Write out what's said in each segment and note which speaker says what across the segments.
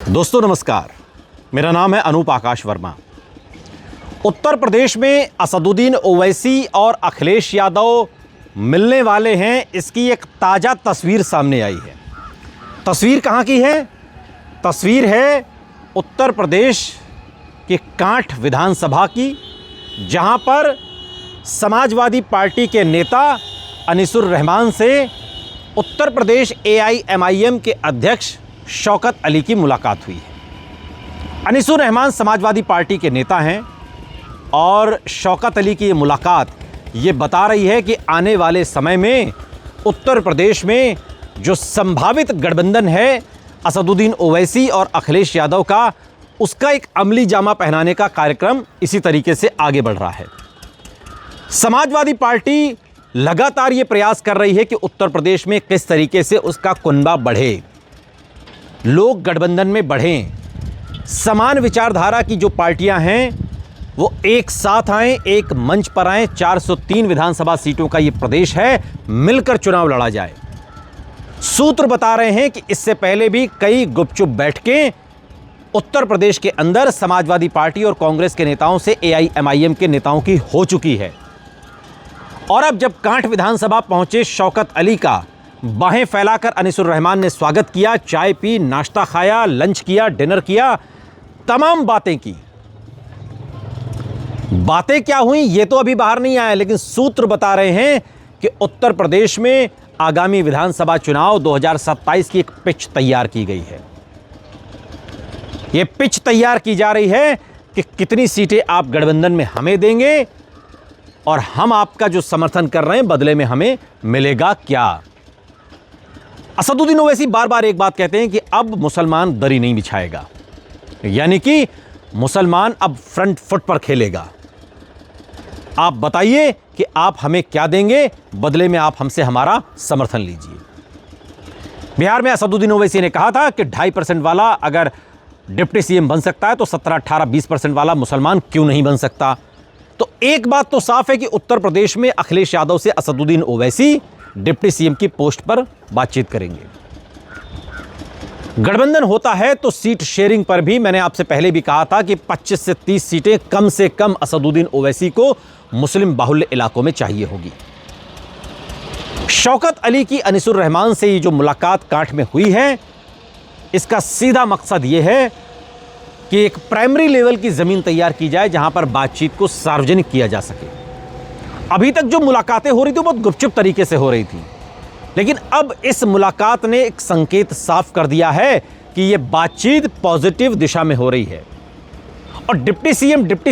Speaker 1: दोस्तों नमस्कार, मेरा नाम है अनूप आकाश वर्मा। उत्तर प्रदेश में असदुद्दीन ओवैसी और अखिलेश यादव मिलने वाले हैं, इसकी एक ताज़ा तस्वीर सामने आई है। तस्वीर कहाँ की है? तस्वीर है उत्तर प्रदेश के कांठ विधानसभा की, जहाँ पर समाजवादी पार्टी के नेता अनीसुर रहमान से उत्तर प्रदेश AIMIM के अध्यक्ष शौकत अली की मुलाकात हुई है। अनीसुर रहमान समाजवादी पार्टी के नेता हैं और शौकत अली की ये मुलाकात ये बता रही है कि आने वाले समय में उत्तर प्रदेश में जो संभावित गठबंधन है असदुद्दीन ओवैसी और अखिलेश यादव का, उसका एक अमली जामा पहनाने का कार्यक्रम इसी तरीके से आगे बढ़ रहा है। समाजवादी पार्टी लगातार ये प्रयास कर रही है कि उत्तर प्रदेश में किस तरीके से उसका कुनबा बढ़े, लोग गठबंधन में बढ़ें, समान विचारधारा की जो पार्टियां हैं वो एक साथ आएं, एक मंच पर आएं। 403 विधानसभा सीटों का ये प्रदेश है, मिलकर चुनाव लड़ा जाए। सूत्र बता रहे हैं कि इससे पहले भी कई गुपचुप बैठकें उत्तर प्रदेश के अंदर समाजवादी पार्टी और कांग्रेस के नेताओं से AIMIM के नेताओं की हो चुकी है। और अब जब कांठ विधानसभा पहुंचे शौकत अली का बाहें फैलाकर अनीसुर रहमान ने स्वागत किया, चाय पी, नाश्ता खाया, लंच किया, डिनर किया, तमाम बातें की। बातें क्या हुई ये तो अभी बाहर नहीं आया, लेकिन सूत्र बता रहे हैं कि उत्तर प्रदेश में आगामी विधानसभा चुनाव 2027 की एक पिच तैयार की गई है। यह पिच तैयार की जा रही है कि कितनी सीटें आप गठबंधन में हमें देंगे और हम आपका जो समर्थन कर रहे हैं बदले में हमें मिलेगा क्या। असदुद्दीन ओवैसी बार बार एक बात कहते हैं कि अब मुसलमान दरी नहीं बिछाएगा, यानी कि मुसलमान अब फ्रंट फुट पर खेलेगा। आप बताइए कि आप हमें क्या देंगे, बदले में आप हमसे हमारा समर्थन लीजिए। बिहार में असदुद्दीन ओवैसी ने कहा था कि 2.5% वाला अगर डिप्टी CM बन सकता है तो 17, 18, 20% वाला मुसलमान क्यों नहीं बन सकता। तो एक बात तो साफ है कि उत्तर प्रदेश में अखिलेश यादव से असदुद्दीन ओवैसी डिप्टी CM की पोस्ट पर बातचीत करेंगे। गठबंधन होता है तो सीट शेयरिंग पर भी मैंने आपसे पहले भी कहा था कि 25 से 30 सीटें कम से कम असदुद्दीन ओवैसी को मुस्लिम बाहुल्य इलाकों में चाहिए होगी। शौकत अली की अनीसुर रहमान से ये जो मुलाकात कांठ में हुई है, इसका सीधा मकसद यह है कि एक प्राइमरी लेवल की जमीन तैयार की जाए जहां पर बातचीत को सार्वजनिक किया जा सके। अभी तक जो मुलाकातें हो रही थी बहुत गुपचुप तरीके से हो रही थी, लेकिन अब इस मुलाकात ने एक संकेत साफ कर दिया है कि यह बातचीत पॉजिटिव दिशा में हो रही है। और डिप्टी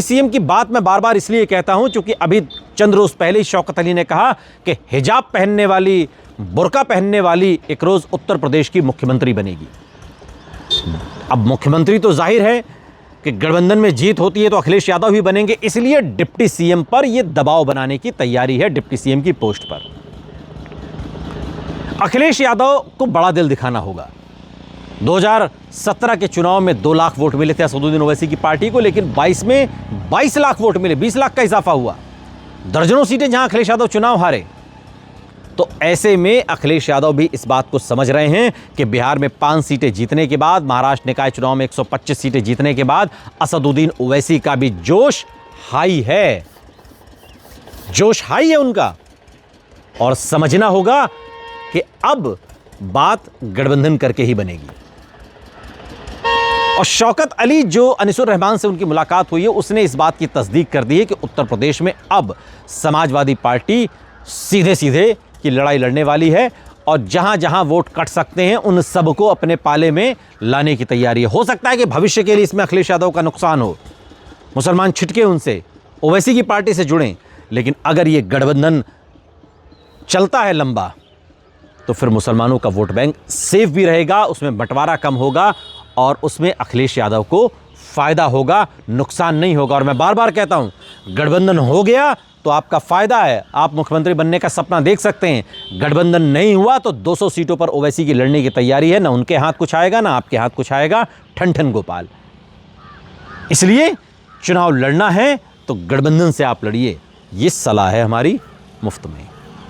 Speaker 1: CM की बात मैं बार बार इसलिए कहता हूं क्योंकि अभी चंद रोज पहले ही शौकत अली ने कहा कि हिजाब पहनने वाली, बुर्का पहनने वाली एक रोज उत्तर प्रदेश की मुख्यमंत्री बनेगी। अब मुख्यमंत्री तो जाहिर है कि गठबंधन में जीत होती है तो अखिलेश यादव ही बनेंगे, इसलिए डिप्टी CM पर यह दबाव बनाने की तैयारी है, डिप्टी CM की पोस्ट पर। अखिलेश यादव को बड़ा दिल दिखाना होगा। 2017 के चुनाव में 2 लाख वोट मिले थे असदुद्दीन ओवैसी की पार्टी को, लेकिन 22 में 22 लाख वोट मिले, 20 लाख का इजाफा हुआ। दर्जनों सीटें जहां अखिलेश यादव चुनाव हारे। तो ऐसे में अखिलेश यादव भी इस बात को समझ रहे हैं कि बिहार में 5 सीटें जीतने के बाद, महाराष्ट्र निकाय चुनाव में 125 सीटें जीतने के बाद असदुद्दीन ओवैसी का भी जोश हाई है, जोश हाई है उनका। और समझना होगा कि अब बात गठबंधन करके ही बनेगी। और शौकत अली, जो अनीसुर रहमान से उनकी मुलाकात हुई है, उसने इस बात की तस्दीक कर दी है कि उत्तर प्रदेश में अब समाजवादी पार्टी सीधे सीधे की लड़ाई लड़ने वाली है और जहां जहां वोट कट सकते हैं उन सबको अपने पाले में लाने की तैयारी है। हो सकता है कि भविष्य के लिए इसमें अखिलेश यादव का नुकसान हो, मुसलमान छिटके उनसे, ओवैसी की पार्टी से जुड़ें, लेकिन अगर ये गठबंधन चलता है लंबा तो फिर मुसलमानों का वोट बैंक सेफ भी रहेगा, उसमें बंटवारा कम होगा और उसमें अखिलेश यादव को फायदा होगा, नुकसान नहीं होगा। और मैं बार बार कहता हूं, गठबंधन हो गया तो आपका फायदा है, आप मुख्यमंत्री बनने का सपना देख सकते हैं। गठबंधन नहीं हुआ तो 200 सीटों पर ओवैसी की लड़ने की तैयारी है, ना उनके हाथ कुछ आएगा ना आपके हाथ कुछ आएगा, ठन ठन गोपाल। इसलिए चुनाव लड़ना है तो गठबंधन से आप लड़िए, ये सलाह है हमारी मुफ्त में।